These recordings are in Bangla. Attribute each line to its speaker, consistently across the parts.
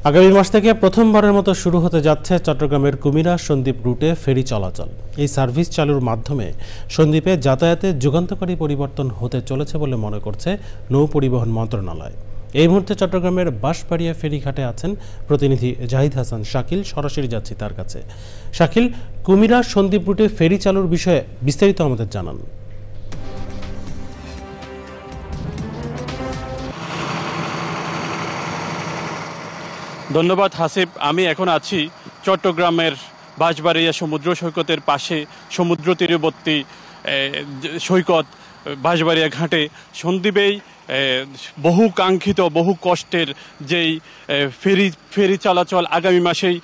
Speaker 1: আগামী মাস থেকে প্রথমবারের মতো শুরু হতে যাচ্ছে চট্টগ্রামের কুমিরা সন্দ্বীপ রুটে ফেরি চলাচল। এই সার্ভিস চালুর মাধ্যমে সন্দ্বীপে যাতায়াতে যুগান্তকারী পরিবর্তন হতে চলেছে বলে মনে করছে নৌ পরিবহন মন্ত্রণালয়। এই মুহূর্তে চট্টগ্রামের বাঁশবাড়িয়া ফেরিঘাটে আছেন প্রতিনিধি জাহিদ হাসান শাকিল। সরাসরি যাচ্ছি তার কাছে। শাকিল, কুমিরা সন্দ্বীপ রুটে ফেরি চালুর বিষয়ে বিস্তারিত আমাদের জানান।
Speaker 2: ধন্যবাদ হাসিব। আমি এখন আছি চট্টগ্রামের বাঁশবাড়িয়া সমুদ্র সৈকতের পাশে, সমুদ্র তীরবর্তী সৈকত বাঁশবাড়িয়া ঘাটে। সন্দ্বীপেই বহু কাঙ্ক্ষিত, বহু কষ্টের যেই ফেরি চলাচল আগামী মাসেই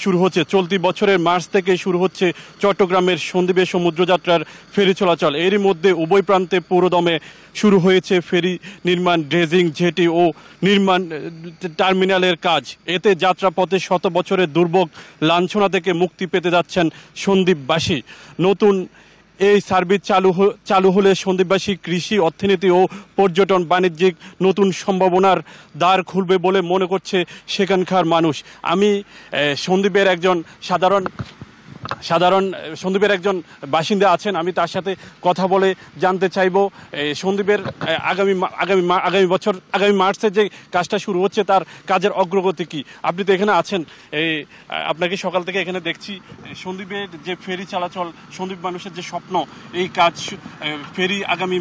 Speaker 2: শুরু হচ্ছে। চলতি বছরের মার্চ থেকে শুরু হচ্ছে চট্টগ্রামের সন্দ্বীপের সমুদ্রযাত্রার ফেরি চলাচল। এরই মধ্যে উভয় প্রান্তে পুরোদমে শুরু হয়েছে ফেরি নির্মাণ, ড্রেজিং, জেটি ও নির্মাণ টার্মিনালের কাজ। এতে যাত্রাপথে শত বছরের দুর্ভোগ লাঞ্ছনা থেকে মুক্তি পেতে যাচ্ছেন সন্দ্বীপবাসী। নতুন এই সার্ভিস চালু হলে সন্দ্বীপবাসী কৃষি, অর্থনীতি ও পর্যটন বাণিজ্যিক নতুন সম্ভাবনার দ্বার খুলবে বলে মনে করছে সেখানকার মানুষ। আমি সন্দ্বীপের একজন সন্দ্বীপের একজন বাসিন্দা আছেন, আমি তার সাথে কথা বলে জানতে চাইব সন্দ্বীপের আগামী মার্চে যে কাজটা শুরু হচ্ছে তার কাজের অগ্রগতি কি। আপনি তো এখানে আছেন, আপনাকে সকাল থেকে এখানে দেখছি। সন্দ্বীপের যে ফেরি চলাচল, সন্দ্বীপ মানুষের যে স্বপ্ন, এই কাজ ফেরি আগামী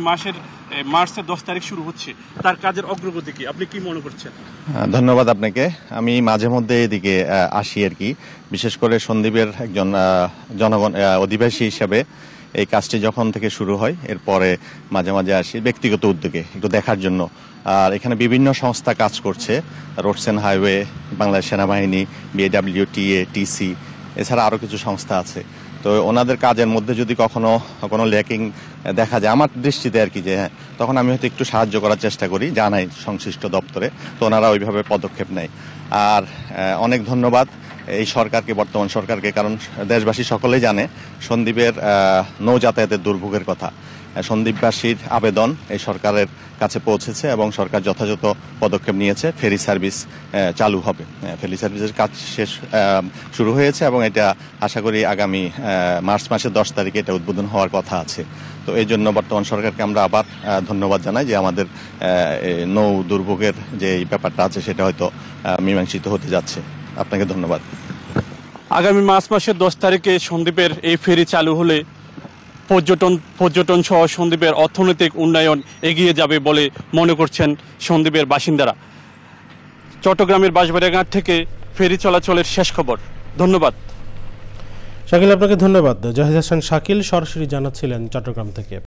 Speaker 2: মার্চের 10 তারিখ শুরু হচ্ছে, তার কাজের অগ্রগতি কি, আপনি কি মনে করছেন?
Speaker 3: ধন্যবাদ আপনাকে। আমি মাঝে মধ্যে এদিকে আসি আর কি, বিশেষ করে সন্দ্বীপের একজন জনগণ অধিবাসী হিসাবে এই কাজটি যখন থেকে শুরু হয় এরপরে মাঝে মাঝে আসি ব্যক্তিগত উদ্যোগে একটু দেখার জন্য। আর এখানে বিভিন্ন সংস্থা কাজ করছে, রোডস অ্যান্ড হাইওয়ে, বাংলাদেশ সেনাবাহিনী, BAWTA, TC, এছাড়া আরও কিছু সংস্থা আছে। তো ওনাদের কাজের মধ্যে যদি কখনো কোনো ল্যাকিং দেখা যায় আমার দৃষ্টিতে আর কি, যে হ্যাঁ, তখন আমি হয়তো একটু সাহায্য করার চেষ্টা করি, জানাই সংশ্লিষ্ট দপ্তরে, তো ওনারা ওইভাবে পদক্ষেপ নেয়। আর অনেক ধন্যবাদ এই সরকারকে, বর্তমান সরকারকে, কারণ দেশবাসী সকলেই জানে সন্দ্বীপের নৌ যাতায়াতের দুর্ভোগের কথা। সন্দ্বীপবাসীর আবেদন এই সরকারের কাছে পৌঁছেছে এবং সরকার যথাযথ পদক্ষেপ নিয়েছে। ফেরি সার্ভিস চালু হবে, ফেরি সার্ভিসের কাজ শুরু হয়েছে এবং এটা আশা করি আগামী মার্চ মাসের 10 তারিখে এটা উদ্বোধন হওয়ার কথা আছে। তো এই জন্য বর্তমান সরকারকে আমরা আবার ধন্যবাদ জানাই যে আমাদের নৌ দুর্ভোগের যে ব্যাপারটা আছে সেটা হয়তো মীমাংসিত হতে যাচ্ছে। আপনাকে ধন্যবাদ।
Speaker 2: আগামী মার্চ মাসের 10 তারিখে সন্দ্বীপের এই ফেরি চালু হলে পর্যটন সহ সন্দ্বীপের অর্থনৈতিক উন্নয়ন এগিয়ে যাবে বলে মনে করছেন সন্দ্বীপের বাসিন্দারা। চট্টগ্রামের বাঁশবাড়িয়া ঘাট থেকে ফেরি চলাচলের শেষ খবর। ধন্যবাদ
Speaker 1: শাকিল, আপনাকে ধন্যবাদ। জাহিদ হাসান শাকিল সরাসরি জানাচ্ছিলেন চট্টগ্রাম থেকে।